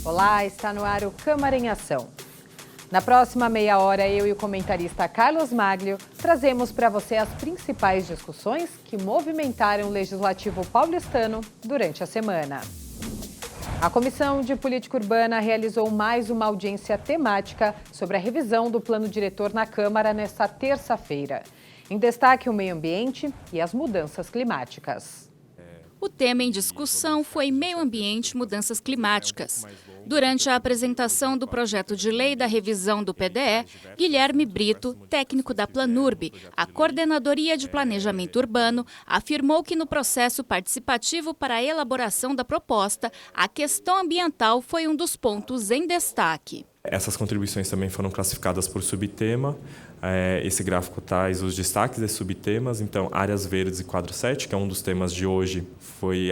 Olá, está no ar o Câmara em Ação. Na próxima meia hora, eu e o comentarista Carlos Maglio trazemos para você as principais discussões que movimentaram o Legislativo paulistano durante a semana. A Comissão de Política Urbana realizou mais uma audiência temática sobre a revisão do Plano Diretor na Câmara nesta terça-feira. Em destaque, o meio ambiente e as mudanças climáticas. O tema em discussão foi Meio Ambiente e Mudanças Climáticas. Durante a apresentação do projeto de lei da revisão do PDE, Guilherme Brito, técnico da Planurb, a Coordenadoria de Planejamento Urbano, afirmou que no processo participativo para a elaboração da proposta, a questão ambiental foi um dos pontos em destaque. Essas contribuições também foram classificadas por subtema. Esse gráfico traz os destaques desses subtemas. Então, áreas verdes e quadro 7, que é um dos temas de hoje, foi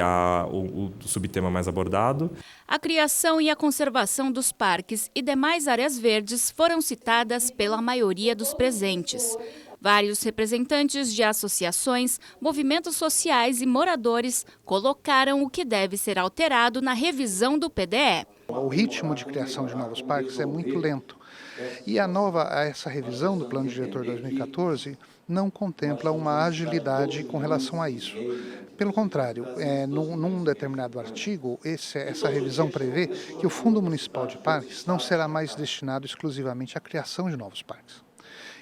o subtema mais abordado. A criação e a conservação dos parques e demais áreas verdes foram citadas pela maioria dos presentes. Vários representantes de associações, movimentos sociais e moradores colocaram o que deve ser alterado na revisão do PDE. O ritmo de criação de novos parques é muito lento. E essa revisão do Plano Diretor 2014 não contempla uma agilidade com relação a isso. Pelo contrário, num determinado artigo, essa revisão prevê que o Fundo Municipal de Parques não será mais destinado exclusivamente à criação de novos parques.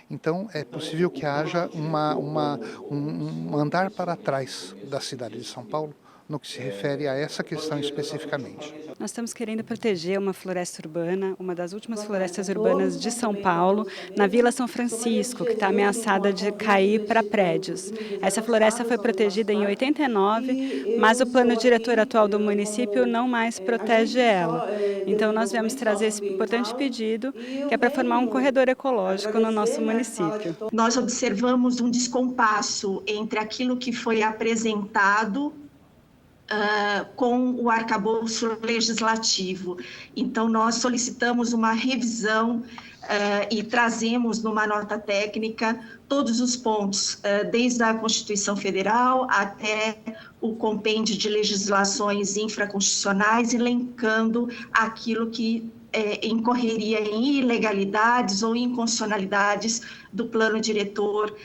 Então, é possível que haja um andar para trás da cidade de São Paulo no que se refere a essa questão especificamente. Nós estamos querendo proteger uma floresta urbana, uma das últimas florestas urbanas de São Paulo, na Vila São Francisco, que está ameaçada de cair para prédios. Essa floresta foi protegida em 89, mas o plano diretor atual do município não mais protege ela. Então nós viemos trazer esse importante pedido, que é para formar um corredor ecológico no nosso município. Nós observamos um descompasso entre aquilo que foi apresentado com o arcabouço legislativo. Então, nós solicitamos uma revisão e trazemos numa nota técnica todos os pontos, desde a Constituição Federal até o compêndio de legislações infraconstitucionais, elencando aquilo que incorreria em ilegalidades ou inconstitucionalidades do plano diretor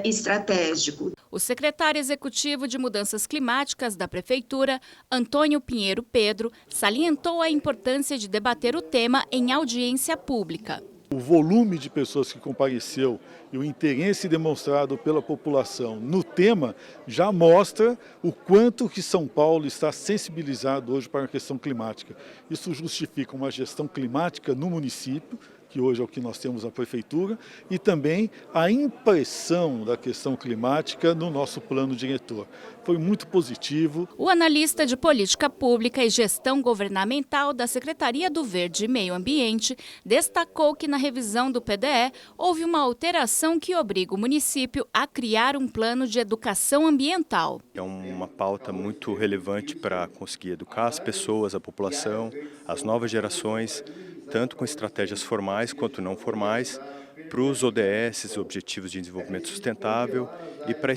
estratégico. O secretário executivo de Mudanças Climáticas da Prefeitura, Antônio Pinheiro Pedro, salientou a importância de debater o tema em audiência pública. O volume de pessoas que compareceu e o interesse demonstrado pela população no tema já mostra o quanto que São Paulo está sensibilizado hoje para a questão climática. Isso justifica uma gestão climática no município, que hoje é o que nós temos na prefeitura, e também a impressão da questão climática no nosso plano diretor. Foi muito positivo. O analista de política pública e gestão governamental da Secretaria do Verde e Meio Ambiente destacou que na revisão do PDE houve uma alteração que obriga o município a criar um plano de educação ambiental. É uma pauta muito relevante para conseguir educar as pessoas, a população, as novas gerações, tanto com estratégias formais quanto não formais, para os ODS, Objetivos de Desenvolvimento Sustentável, e para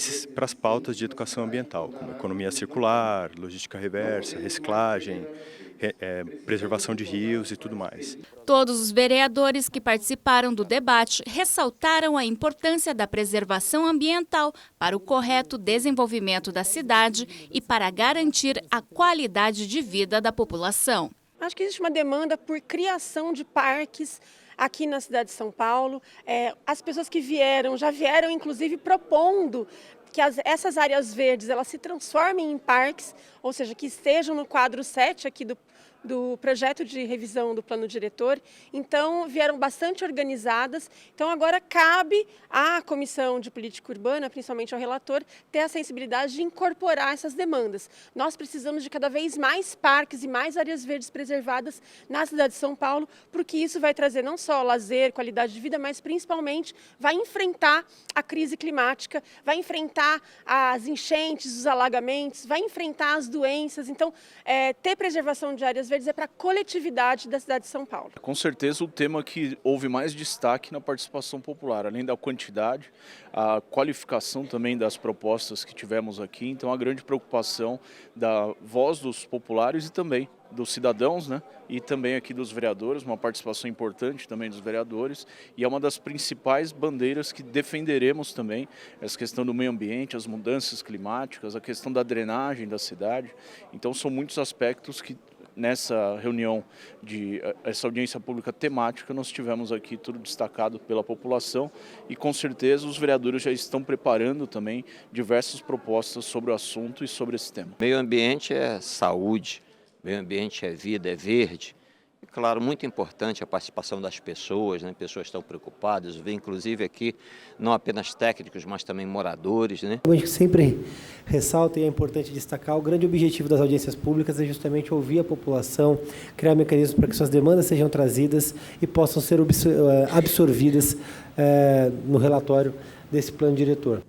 as pautas de educação ambiental, como economia circular, logística reversa, reciclagem, preservação de rios e tudo mais. Todos os vereadores que participaram do debate ressaltaram a importância da preservação ambiental para o correto desenvolvimento da cidade e para garantir a qualidade de vida da população. Acho que existe uma demanda por criação de parques aqui na cidade de São Paulo. As pessoas que já vieram inclusive propondo que essas áreas verdes elas se transformem em parques, ou seja, que estejam no quadro 7 aqui do projeto de revisão do plano diretor. Então, vieram bastante organizadas. Então, agora cabe à Comissão de Política Urbana, principalmente ao relator, ter a sensibilidade de incorporar essas demandas. Nós precisamos de cada vez mais parques e mais áreas verdes preservadas na cidade de São Paulo, porque isso vai trazer não só lazer, qualidade de vida, mas principalmente vai enfrentar a crise climática, vai enfrentar as enchentes, os alagamentos, vai enfrentar as doenças. Então, ter preservação de áreas verdes é para a coletividade da cidade de São Paulo. Com certeza o tema que houve mais destaque na participação popular, além da quantidade, a qualificação também das propostas que tivemos aqui, então a grande preocupação da voz dos populares e também dos cidadãos, né? E também aqui dos vereadores, uma participação importante também dos vereadores, e é uma das principais bandeiras que defenderemos também, essa questão do meio ambiente, as mudanças climáticas, a questão da drenagem da cidade. Então são muitos aspectos que nessa reunião, essa audiência pública temática, nós tivemos aqui tudo destacado pela população e com certeza os vereadores já estão preparando também diversas propostas sobre o assunto e sobre esse tema. Meio ambiente é saúde. Meio ambiente é vida, é verde. E, claro, muito importante a participação das pessoas, né? Pessoas estão preocupadas, vem inclusive aqui não apenas técnicos, mas também moradores, né? A gente sempre ressalta e é importante destacar, o grande objetivo das audiências públicas é justamente ouvir a população, criar mecanismos para que suas demandas sejam trazidas e possam ser absorvidas no relatório desse plano diretor.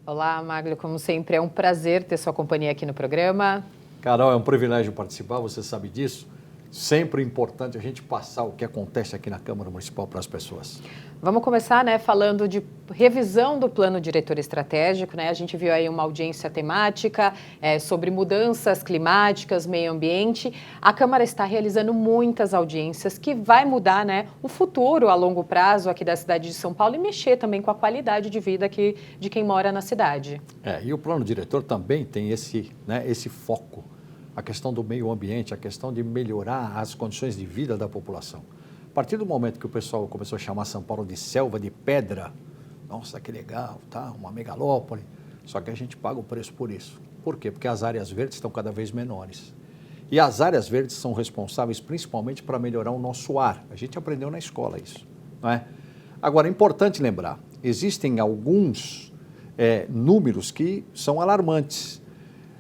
Olá, Máglio, como sempre, é um prazer ter sua companhia aqui no programa. Carol, é um privilégio participar, você sabe disso. Sempre importante a gente passar o que acontece aqui na Câmara Municipal para as pessoas. Vamos começar, falando de revisão do plano diretor estratégico, A gente viu aí uma audiência temática sobre mudanças climáticas, meio ambiente. A Câmara está realizando muitas audiências que vai mudar, o futuro a longo prazo aqui da cidade de São Paulo e mexer também com a qualidade de vida aqui de quem mora na cidade. E o plano diretor também tem esse foco, a questão do meio ambiente, a questão de melhorar as condições de vida da população. A partir do momento que o pessoal começou a chamar São Paulo de selva de pedra, nossa, que legal, tá? Uma megalópole, só que a gente paga o preço por isso. Por quê? Porque as áreas verdes estão cada vez menores. E as áreas verdes são responsáveis principalmente para melhorar o nosso ar. A gente aprendeu na escola isso, não é? Agora, é importante lembrar, existem alguns números que são alarmantes.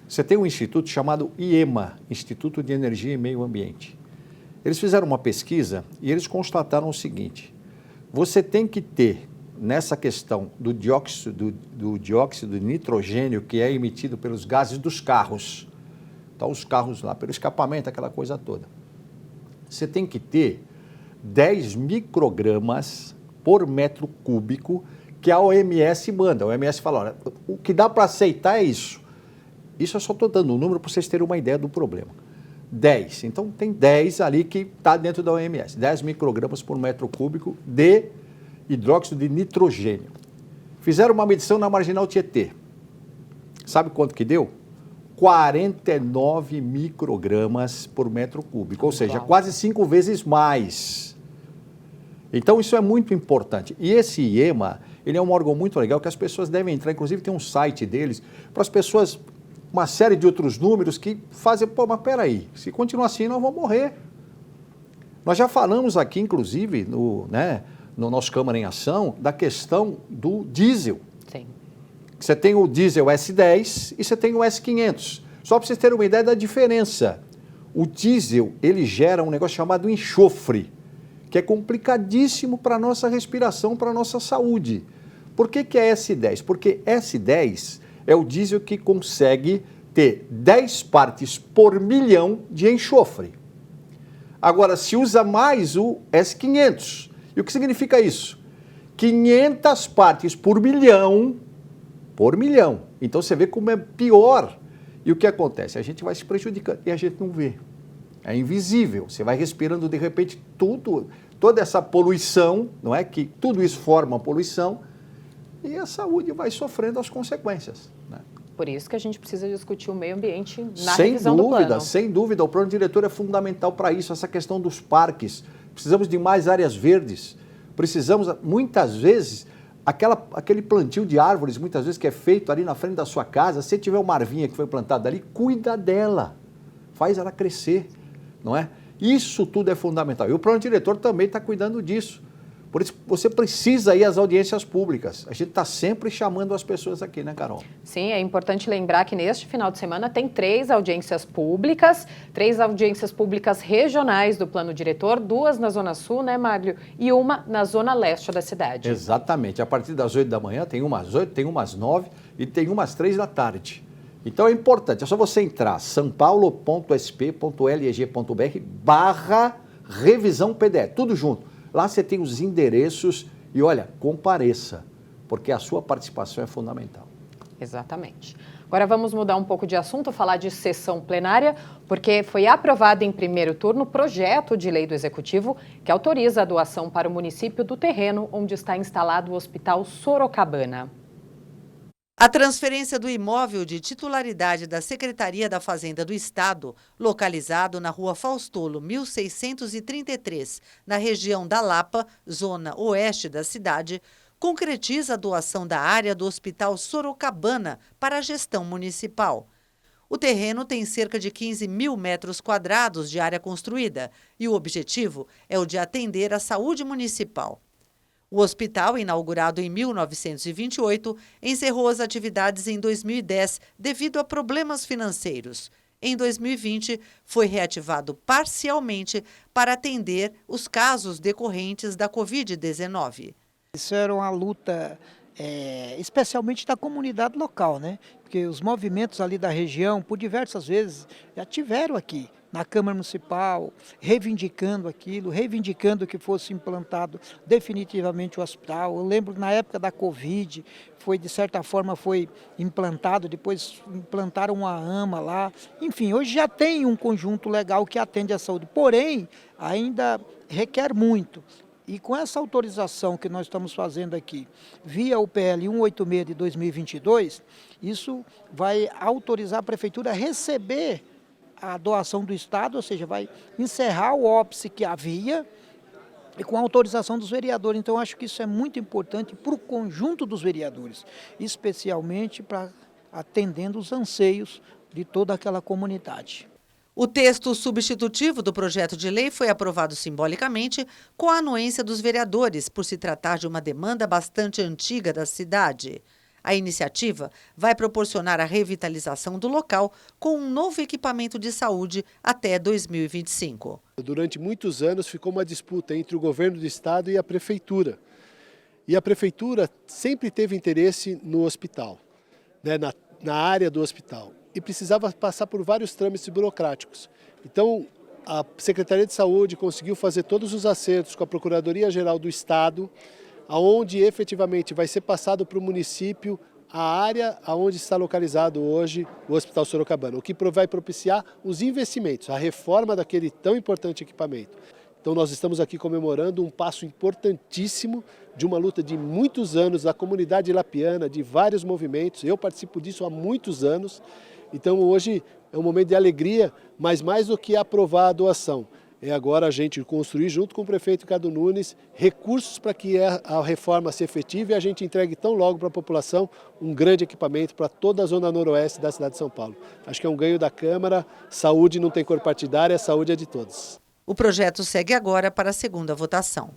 Você tem um instituto chamado IEMA, Instituto de Energia e Meio Ambiente. Eles fizeram uma pesquisa e eles constataram o seguinte: você tem que ter, nessa questão do dióxido de nitrogênio que é emitido pelos gases dos carros, então os carros lá, pelo escapamento, aquela coisa toda, você tem que ter 10 microgramas por metro cúbico que a OMS manda. A OMS fala, olha, o que dá para aceitar é isso. Isso eu só estou dando um número para vocês terem uma ideia do problema. 10. Então, tem 10 ali que está dentro da OMS. 10 microgramas por metro cúbico de hidróxido de nitrogênio. Fizeram uma medição na Marginal Tietê. Sabe quanto que deu? 49 microgramas por metro cúbico. Ou seja, quase 5 vezes mais. Então, isso é muito importante. E esse IEMA, ele é um órgão muito legal que as pessoas devem entrar. Inclusive, tem um site deles para as pessoas... uma série de outros números que fazem, mas peraí, se continuar assim nós vamos morrer. Nós já falamos aqui, inclusive, no nosso Câmara em Ação, da questão do diesel. Sim. Você tem o diesel S10 e você tem o S500. Só para vocês terem uma ideia da diferença. O diesel, ele gera um negócio chamado enxofre, que é complicadíssimo para a nossa respiração, para a nossa saúde. Por que é S10? Porque S10... é o diesel que consegue ter 10 partes por milhão de enxofre. Agora, se usa mais o S500. E o que significa isso? 500 partes por milhão. Então, você vê como é pior. E o que acontece? A gente vai se prejudicando e a gente não vê. É invisível. Você vai respirando, de repente, toda essa poluição, não é? Que tudo isso forma poluição. E a saúde vai sofrendo as consequências. Né? Por isso que a gente precisa discutir o meio ambiente na revisão do plano. Sem dúvida, o plano diretor é fundamental para isso, essa questão dos parques. Precisamos de mais áreas verdes. Precisamos, muitas vezes, aquele plantio de árvores, muitas vezes, que é feito ali na frente da sua casa, se tiver uma arvinha que foi plantada ali, cuida dela, faz ela crescer, não é? Isso tudo é fundamental. E o plano diretor também está cuidando disso. Por isso, você precisa ir às audiências públicas. A gente está sempre chamando as pessoas aqui, né, Carol? Sim, é importante lembrar que neste final de semana tem 3 audiências públicas regionais do plano diretor, 2 na Zona Sul, né, Máglio? E uma na Zona Leste da cidade. Exatamente. A partir das 8 da manhã tem umas 8, tem umas 9 e tem umas 3 da tarde. Então é importante, é só você entrar sampaulo.sp.leg.br/revisão PDE, tudo junto. Lá você tem os endereços e olha, compareça, porque a sua participação é fundamental. Exatamente. Agora vamos mudar um pouco de assunto, falar de sessão plenária, porque foi aprovado em primeiro turno o projeto de lei do Executivo que autoriza a doação para o município do terreno onde está instalado o Hospital Sorocabana. A transferência do imóvel de titularidade da Secretaria da Fazenda do Estado, localizado na Rua Faustolo, 1633, na região da Lapa, zona oeste da cidade, concretiza a doação da área do Hospital Sorocabana para a gestão municipal. O terreno tem cerca de 15 mil metros quadrados de área construída e o objetivo é o de atender a saúde municipal. O hospital, inaugurado em 1928, encerrou as atividades em 2010 devido a problemas financeiros. Em 2020, foi reativado parcialmente para atender os casos decorrentes da Covid-19. Isso era uma luta, especialmente da comunidade local, né? Porque os movimentos ali da região, por diversas vezes, já tiveram aqui na Câmara Municipal, reivindicando aquilo, reivindicando que fosse implantado definitivamente o hospital. Eu lembro que na época da Covid, de certa forma foi implantado, depois implantaram uma AMA lá. Enfim, hoje já tem um conjunto legal que atende à saúde, porém, ainda requer muito. E com essa autorização que nós estamos fazendo aqui, via o PL 186 de 2022, isso vai autorizar a Prefeitura a receber a doação do Estado, ou seja, vai encerrar o óbice que havia e com a autorização dos vereadores. Então, acho que isso é muito importante para o conjunto dos vereadores, especialmente para atendendo os anseios de toda aquela comunidade. O texto substitutivo do projeto de lei foi aprovado simbolicamente com a anuência dos vereadores, por se tratar de uma demanda bastante antiga da cidade. A iniciativa vai proporcionar a revitalização do local com um novo equipamento de saúde até 2025. Durante muitos anos ficou uma disputa entre o governo do estado e a prefeitura. E a prefeitura sempre teve interesse no hospital, né, na área do hospital. E precisava passar por vários trâmites burocráticos. Então, a Secretaria de Saúde conseguiu fazer todos os acertos com a Procuradoria-Geral do Estado, aonde efetivamente vai ser passado para o município a área onde está localizado hoje o Hospital Sorocabana, o que vai propiciar os investimentos, a reforma daquele tão importante equipamento. Então nós estamos aqui comemorando um passo importantíssimo de uma luta de muitos anos da comunidade lapiana, de vários movimentos. Eu participo disso há muitos anos, então hoje é um momento de alegria, mas mais do que aprovar a doação, é agora a gente construir, junto com o prefeito Ricardo Nunes, recursos para que a reforma se efetive e a gente entregue tão logo para a população um grande equipamento para toda a zona noroeste da cidade de São Paulo. Acho que é um ganho da Câmara, saúde não tem cor partidária, a saúde é de todos. O projeto segue agora para a segunda votação.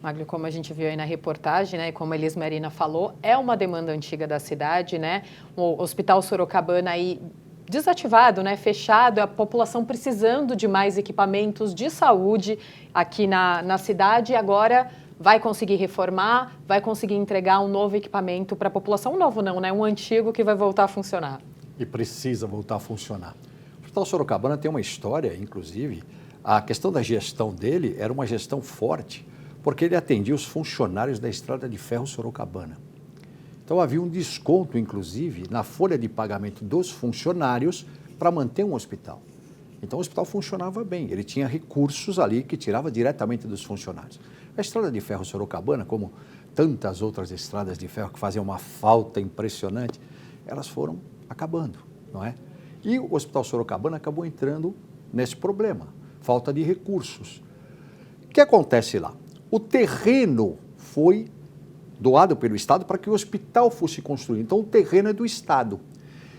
Maglio, como a gente viu aí na reportagem, né, e como a Elis Marina falou, é uma demanda antiga da cidade, né? O Hospital Sorocabana aí desativado, né, fechado, a população precisando de mais equipamentos de saúde aqui na cidade, e agora vai conseguir reformar, vai conseguir entregar um novo equipamento para a população. Um novo não, né, um antigo que vai voltar a funcionar. E precisa voltar a funcionar. O Hospital Sorocabana tem uma história, inclusive, a questão da gestão dele era uma gestão forte, porque ele atendia os funcionários da Estrada de Ferro Sorocabana. Então havia um desconto, inclusive, na folha de pagamento dos funcionários para manter um hospital. Então o hospital funcionava bem, ele tinha recursos ali que tirava diretamente dos funcionários. A Estrada de Ferro Sorocabana, como tantas outras estradas de ferro que faziam uma falta impressionante, elas foram acabando, não é? E o Hospital Sorocabana acabou entrando nesse problema, falta de recursos. O que acontece lá? O terreno foi doado pelo Estado para que o hospital fosse construído. Então, o terreno é do Estado.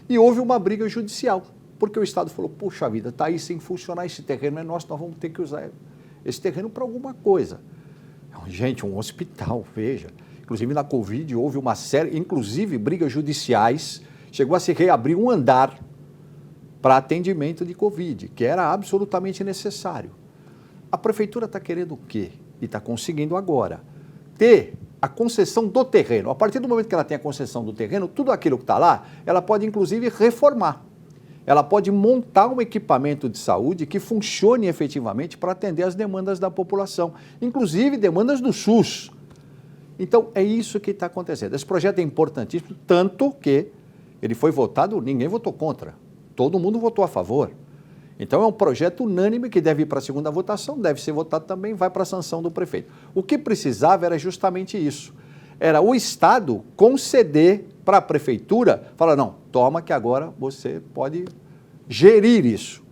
E houve uma briga judicial, porque o Estado falou, puxa vida, está aí sem funcionar, esse terreno é nosso, nós vamos ter que usar esse terreno para alguma coisa. Gente, um hospital, veja. Inclusive, na Covid, houve uma série, inclusive brigas judiciais, chegou a se reabrir um andar para atendimento de Covid, que era absolutamente necessário. A Prefeitura está querendo o quê? E está conseguindo agora ter a concessão do terreno. A partir do momento que ela tem a concessão do terreno, tudo aquilo que está lá, ela pode inclusive reformar. Ela pode montar um equipamento de saúde que funcione efetivamente para atender as demandas da população, inclusive demandas do SUS. Então, é isso que está acontecendo. Esse projeto é importantíssimo, tanto que ele foi votado, ninguém votou contra, todo mundo votou a favor. Então, é um projeto unânime que deve ir para a segunda votação, deve ser votado também, vai para a sanção do prefeito. O que precisava era justamente isso. Era o Estado conceder para a prefeitura, falar, não, toma que agora você pode gerir isso.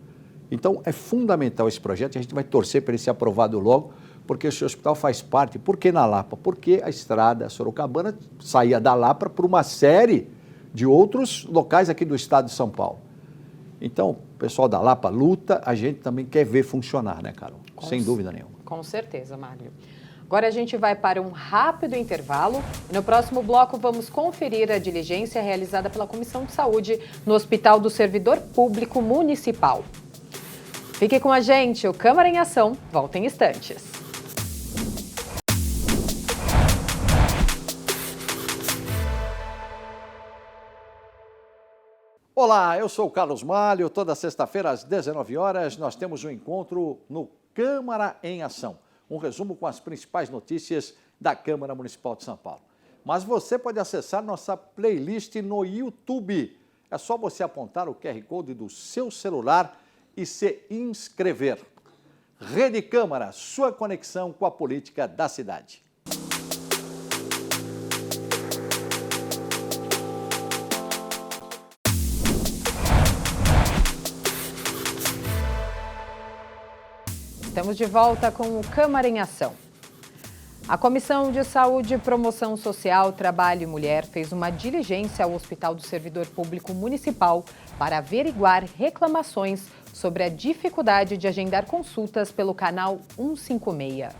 Então, é fundamental esse projeto, a gente vai torcer para ele ser aprovado logo, porque esse hospital faz parte, por que na Lapa? Porque a estrada Sorocabana saía da Lapa para uma série de outros locais aqui do estado de São Paulo. Então, o pessoal da Lapa luta, a gente também quer ver funcionar, né, Carol? Sem dúvida nenhuma. Com certeza, Mário. Agora a gente vai para um rápido intervalo. No próximo bloco, vamos conferir a diligência realizada pela Comissão de Saúde no Hospital do Servidor Público Municipal. Fique com a gente, o Câmara em Ação volta em instantes. Olá, eu sou o Carlos Malho. Toda sexta-feira às 19 horas nós temos um encontro no Câmara em Ação. Um resumo com as principais notícias da Câmara Municipal de São Paulo. Mas você pode acessar nossa playlist no YouTube. É só você apontar o QR Code do seu celular e se inscrever. Rede Câmara, sua conexão com a política da cidade. Estamos de volta com o Câmara em Ação. A Comissão de Saúde e Promoção Social, Trabalho e Mulher fez uma diligência ao Hospital do Servidor Público Municipal para averiguar reclamações sobre a dificuldade de agendar consultas pelo canal 156.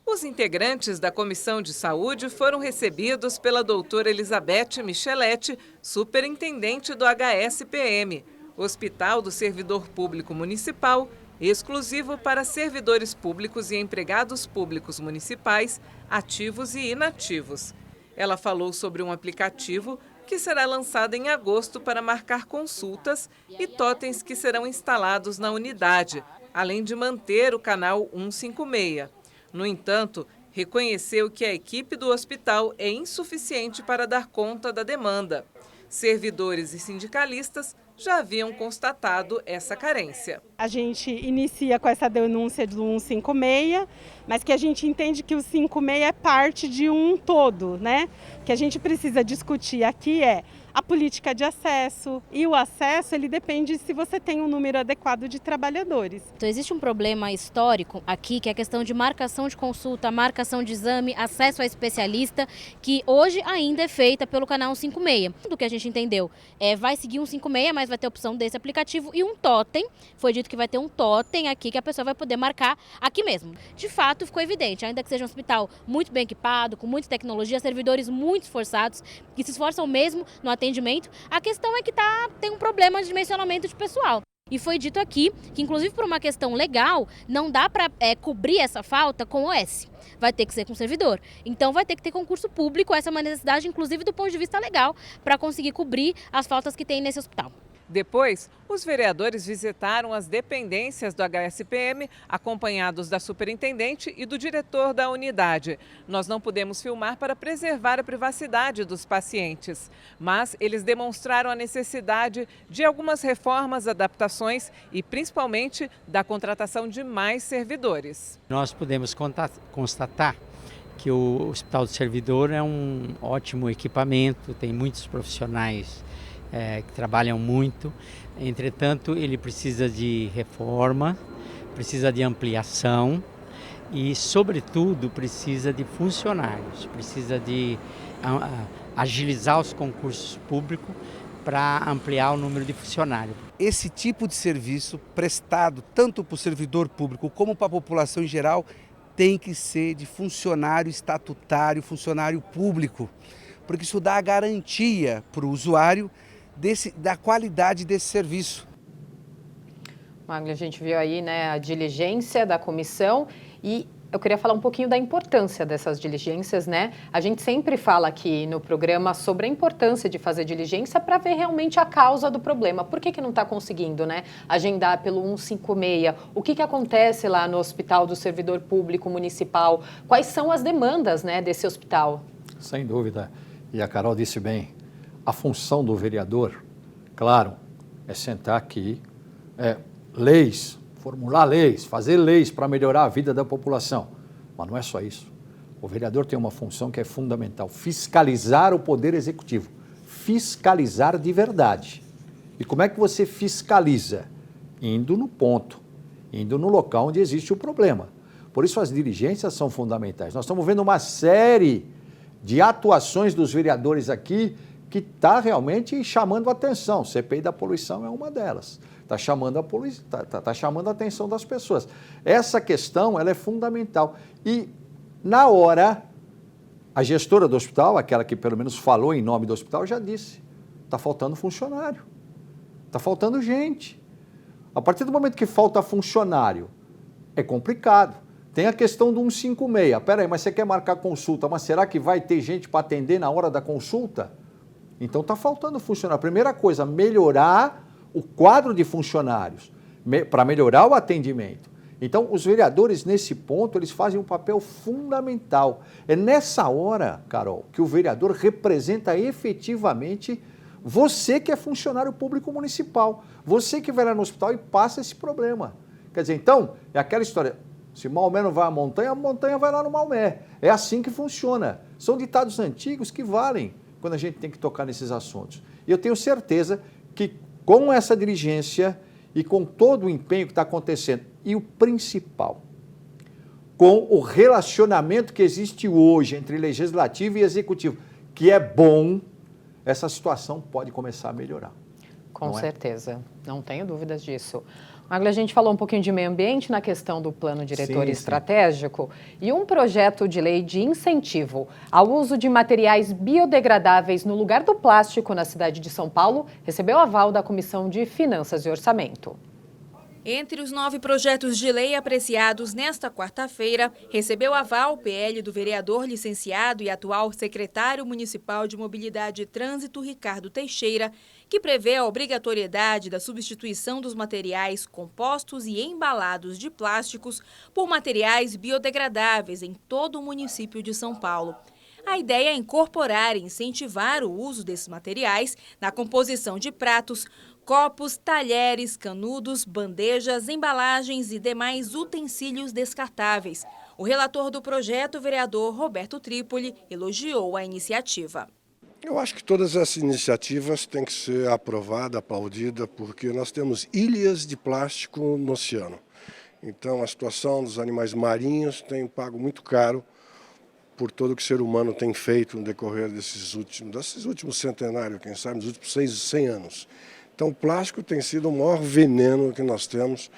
Os integrantes da Comissão de Saúde foram recebidos pela doutora Elizabeth Micheletti, superintendente do HSPM, Hospital do Servidor Público Municipal, exclusivo para servidores públicos e empregados públicos municipais, ativos e inativos. Ela falou sobre um aplicativo que será lançado em agosto para marcar consultas e totens que serão instalados na unidade, além de manter o canal 156. No entanto, reconheceu que a equipe do hospital é insuficiente para dar conta da demanda. Servidores e sindicalistas já haviam constatado essa carência. A gente inicia com essa denúncia do 156, mas que a gente entende que o 56 é parte de um todo, né? Que a gente precisa discutir aqui é a política de acesso, e o acesso ele depende se você tem um número adequado de trabalhadores. Então existe um problema histórico aqui, que é a questão de marcação de consulta, marcação de exame, acesso a especialista, que hoje ainda é feita pelo canal 156. Do que a gente entendeu, vai seguir 156, mas vai ter a opção desse aplicativo e um totem. Foi dito que vai ter um totem aqui que a pessoa vai poder marcar aqui mesmo. De fato, ficou evidente, ainda que seja um hospital muito bem equipado, com muita tecnologia, servidores muito esforçados, que se esforçam mesmo no atendimento, a questão é que tem um problema de dimensionamento de pessoal. E foi dito aqui que, inclusive por uma questão legal, não dá para cobrir essa falta com OS. Vai ter que ser com servidor. Então vai ter que ter concurso público, essa é uma necessidade, inclusive do ponto de vista legal, para conseguir cobrir as faltas que tem nesse hospital. Depois, os vereadores visitaram as dependências do HSPM, acompanhados da superintendente e do diretor da unidade. Nós não pudemos filmar para preservar a privacidade dos pacientes, mas eles demonstraram a necessidade de algumas reformas, adaptações e principalmente da contratação de mais servidores. Nós podemos constatar que o Hospital do Servidor é um ótimo equipamento, tem muitos profissionais que trabalham muito, entretanto ele precisa de reforma, precisa de ampliação e, sobretudo, precisa de funcionários, precisa de agilizar os concursos públicos para ampliar o número de funcionários. Esse tipo de serviço prestado tanto para o servidor público como para a população em geral tem que ser de funcionário estatutário, funcionário público, porque isso dá a garantia para o usuário da qualidade desse serviço. Magno, a gente viu aí, né, a diligência da comissão e Eu queria falar um pouquinho da importância dessas diligências, né? A gente sempre fala aqui no programa sobre a importância de fazer diligência para ver realmente a causa do problema. Por que não está conseguindo, né, agendar pelo 156? O que acontece lá no Hospital do Servidor Público Municipal? Quais são as demandas, né, desse hospital? Sem dúvida. E a Carol disse bem, a função do vereador, claro, é sentar aqui, leis, formular leis, fazer leis para melhorar a vida da população. Mas não é só isso. O vereador tem uma função que é fundamental, fiscalizar o poder executivo. Fiscalizar de verdade. E como é que você fiscaliza? Indo no ponto, indo no local onde existe o problema. Por isso as diligências são fundamentais. Nós estamos vendo uma série de atuações dos vereadores aqui que está realmente chamando a atenção. CPI da poluição é uma delas. Está chamando a atenção das pessoas. Essa questão ela é fundamental. E, na hora, a gestora do hospital, aquela que pelo menos falou em nome do hospital, já disse, está faltando funcionário, está faltando gente. A partir do momento que falta funcionário, é complicado. Tem a questão do 156. Peraí, mas você quer marcar consulta, mas será que vai ter gente para atender na hora da consulta? Então está faltando funcionário. A primeira coisa, melhorar o quadro de funcionários, para melhorar o atendimento. Então, os vereadores, nesse ponto, eles fazem um papel fundamental. É nessa hora, Carol, que o vereador representa efetivamente você que é funcionário público municipal, você que vai lá no hospital e passa esse problema. Quer dizer, então, é aquela história, se Maomé não vai à montanha, a montanha vai lá no Maomé. É assim que funciona. São ditados antigos que valem quando a gente tem que tocar nesses assuntos. E eu tenho certeza que com essa diligência e com todo o empenho que está acontecendo, e o principal, com o relacionamento que existe hoje entre legislativo e executivo, que é bom, essa situação pode começar a melhorar. Com certeza, não tenho dúvidas disso. Maglia, a gente falou um pouquinho de meio ambiente na questão do plano diretor estratégico e um projeto de lei de incentivo ao uso de materiais biodegradáveis no lugar do plástico na cidade de São Paulo recebeu aval da Comissão de Finanças e Orçamento. Entre os 9 projetos de lei apreciados nesta quarta-feira, recebeu aval o PL do vereador licenciado e atual secretário municipal de Mobilidade e Trânsito, Ricardo Teixeira, que prevê a obrigatoriedade da substituição dos materiais compostos e embalados de plásticos por materiais biodegradáveis em todo o município de São Paulo. A ideia é incorporar e incentivar o uso desses materiais na composição de pratos, copos, talheres, canudos, bandejas, embalagens e demais utensílios descartáveis. O relator do projeto, o vereador Roberto Trípoli, elogiou a iniciativa. Eu acho que todas essas iniciativas têm que ser aprovadas, aplaudidas, porque nós temos ilhas de plástico no oceano. Então, a situação dos animais marinhos tem pago muito caro por tudo que o ser humano tem feito no decorrer desses últimos centenários, quem sabe, nos últimos 100 anos. Então, o plástico tem sido o maior veneno que nós temos.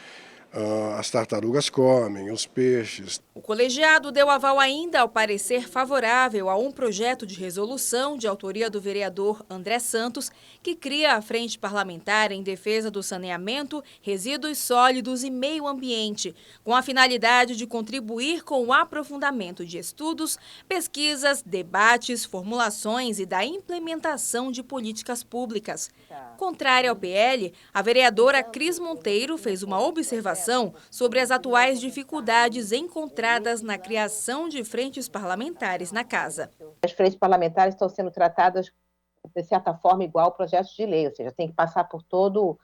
As tartarugas comem, os peixes. O colegiado deu aval ainda ao parecer favorável a um projeto de resolução de autoria do vereador André Santos, que cria a Frente Parlamentar em Defesa do Saneamento, Resíduos Sólidos e Meio Ambiente, com a finalidade de contribuir com o aprofundamento de estudos, pesquisas, debates, formulações e da implementação de políticas públicas. Contrária ao PL, a vereadora Cris Monteiro fez uma observação sobre as atuais dificuldades encontradas na criação de frentes parlamentares na casa. As frentes parlamentares estão sendo tratadas, de certa forma, igual projetos de lei, ou seja, tem que passar por todo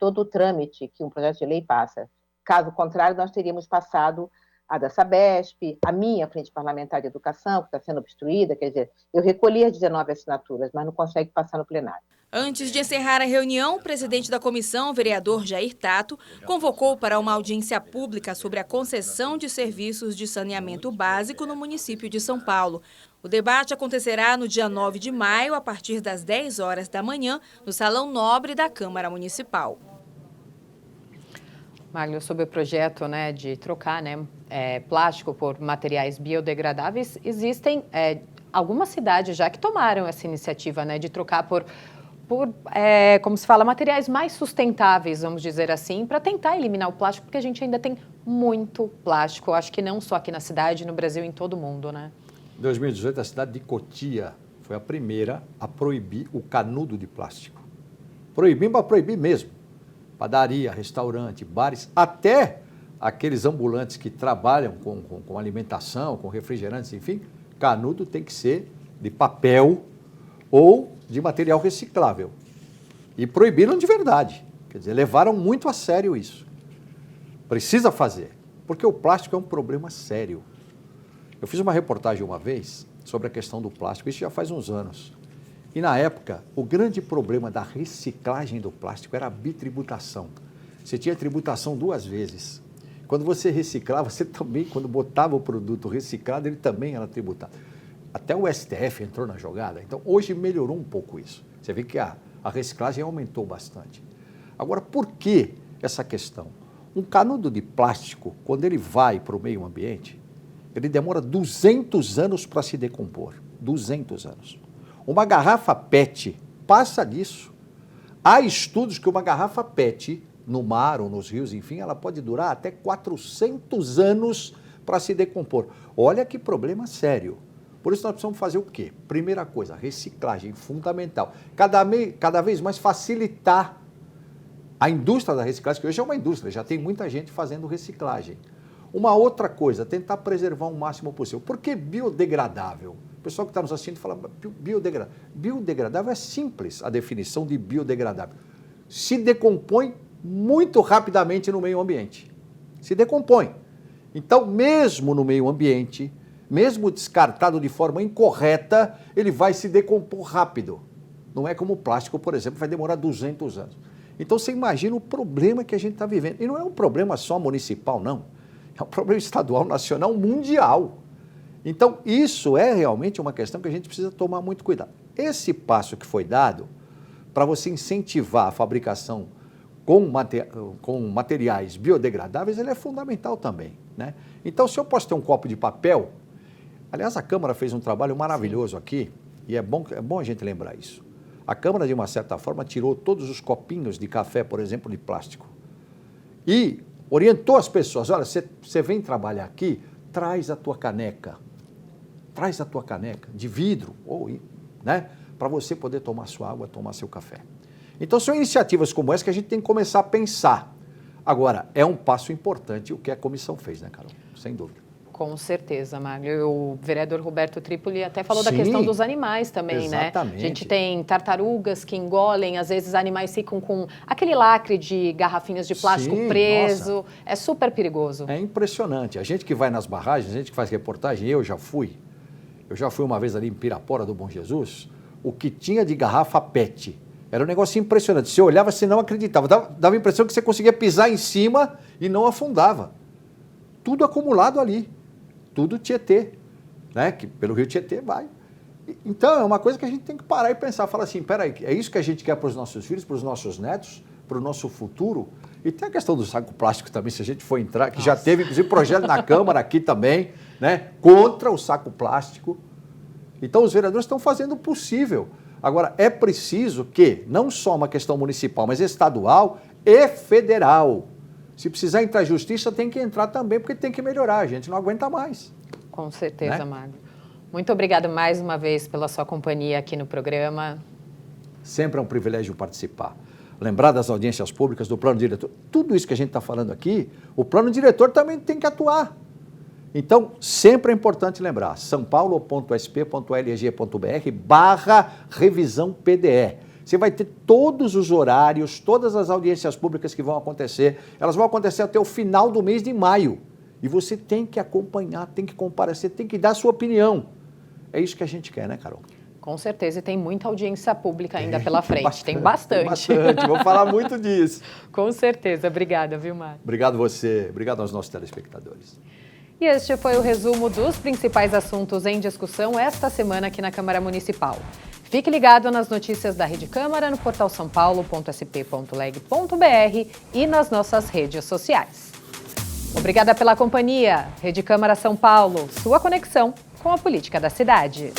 o trâmite que um projeto de lei passa. Caso contrário, nós teríamos passado a da Sabesp, a minha frente parlamentar de educação, que está sendo obstruída, quer dizer, eu recolhi as 19 assinaturas, mas não consegue passar no plenário. Antes de encerrar a reunião, o presidente da comissão, o vereador Jair Tato, convocou para uma audiência pública sobre a concessão de serviços de saneamento básico no município de São Paulo. O debate acontecerá no dia 9 de maio, a partir das 10 horas da manhã, no Salão Nobre da Câmara Municipal. Maglia, sobre o projeto de trocar plástico por materiais biodegradáveis, existem algumas cidades já que tomaram essa iniciativa de trocar por como se fala, materiais mais sustentáveis, vamos dizer assim, para tentar eliminar o plástico, porque a gente ainda tem muito plástico. Eu acho que não só aqui na cidade, no Brasil e em todo o mundo, né? Em 2018, a cidade de Cotia foi a primeira a proibir o canudo de plástico. Proibir, mas proibir mesmo. Padaria, restaurante, bares, até aqueles ambulantes que trabalham com alimentação, com refrigerantes, enfim, canudo tem que ser de papel ou de material reciclável. E proibiram de verdade. Quer dizer, levaram muito a sério isso. Precisa fazer, porque o plástico é um problema sério. Eu fiz uma reportagem uma vez sobre a questão do plástico, isso já faz uns anos. E na época, o grande problema da reciclagem do plástico era a bitributação. Você tinha tributação 2 vezes. Quando você reciclava, você também, quando botava o produto reciclado, ele também era tributado. Até o STF entrou na jogada. Então, hoje melhorou um pouco isso. Você vê que a reciclagem aumentou bastante. Agora, por que essa questão? Um canudo de plástico, quando ele vai para o meio ambiente, ele demora 200 anos para se decompor. 200 anos. Uma garrafa PET passa disso. Há estudos que uma garrafa PET, no mar ou nos rios, enfim, ela pode durar até 400 anos para se decompor. Olha que problema sério. Por isso nós precisamos fazer o quê? Primeira coisa, reciclagem fundamental. Cada vez mais facilitar a indústria da reciclagem, que hoje é uma indústria, já tem muita gente fazendo reciclagem. Uma outra coisa, tentar preservar o máximo possível. Por que biodegradável? O pessoal que está nos assistindo fala biodegradável. Biodegradável é simples a definição de biodegradável. Se decompõe muito rapidamente no meio ambiente. Se decompõe. Então, mesmo no meio ambiente, mesmo descartado de forma incorreta, ele vai se decompor rápido. Não é como o plástico, por exemplo, vai demorar 200 anos. Então, você imagina o problema que a gente está vivendo. E não é um problema só municipal, não. É um problema estadual, nacional, mundial. Então, isso é realmente uma questão que a gente precisa tomar muito cuidado. Esse passo que foi dado para você incentivar a fabricação com materiais biodegradáveis, ele é fundamental também, né? Então, se eu posso ter um copo de papel, aliás, a Câmara fez um trabalho maravilhoso aqui, e é bom a gente lembrar isso. A Câmara, de uma certa forma, tirou todos os copinhos de café, por exemplo, de plástico. E orientou as pessoas, olha, você vem trabalhar aqui, traz a tua caneca de vidro, né, para você poder tomar sua água, tomar seu café. Então, são iniciativas como essa que a gente tem que começar a pensar. Agora, é um passo importante o que a comissão fez, né, Carol? Sem dúvida. Com certeza, Magno. O vereador Roberto Tripoli até falou da questão dos animais também, exatamente, né? A gente tem tartarugas que engolem, às vezes animais ficam com aquele lacre de garrafinhas de plástico preso. Nossa. É super perigoso. É impressionante. A gente que vai nas barragens, a gente que faz reportagem, eu já fui uma vez ali em Pirapora do Bom Jesus, o que tinha de garrafa PET. Era um negócio impressionante. Você olhava, você não acreditava. Dava a impressão que você conseguia pisar em cima e não afundava. Tudo acumulado ali. Tudo Tietê, né? Que pelo Rio Tietê vai. Então, é uma coisa que a gente tem que parar e pensar. Falar assim, peraí, é isso que a gente quer para os nossos filhos, para os nossos netos, para o nosso futuro? E tem a questão do saco plástico também, se a gente for entrar, que já teve, inclusive, projeto na Câmara aqui também, né? Contra o saco plástico. Então, os vereadores estão fazendo o possível. Agora, é preciso que, não só uma questão municipal, mas estadual e federal. Se precisar entrar em justiça, tem que entrar também, porque tem que melhorar. A gente não aguenta mais. Com certeza, né? Magno. Muito obrigada mais uma vez pela sua companhia aqui no programa. Sempre é um privilégio participar. Lembrar das audiências públicas, do plano diretor. Tudo isso que a gente está falando aqui, o plano diretor também tem que atuar. Então, sempre é importante lembrar, saopaulo.sp.lg.br/revisão PDE. Você vai ter todos os horários, todas as audiências públicas que vão acontecer. Elas vão acontecer até o final do mês de maio. E você tem que acompanhar, tem que comparecer, tem que dar a sua opinião. É isso que a gente quer, né, Carol? Com certeza, e tem muita audiência pública ainda pela frente. Tem bastante. Vou falar muito disso. Com certeza. Obrigada, viu, Mário? Obrigado você, obrigado aos nossos telespectadores. E este foi o resumo dos principais assuntos em discussão esta semana aqui na Câmara Municipal. Fique ligado nas notícias da Rede Câmara no portal saopaulo.sp.leg.br e nas nossas redes sociais. Obrigada pela companhia. Rede Câmara São Paulo, sua conexão com a política da cidade.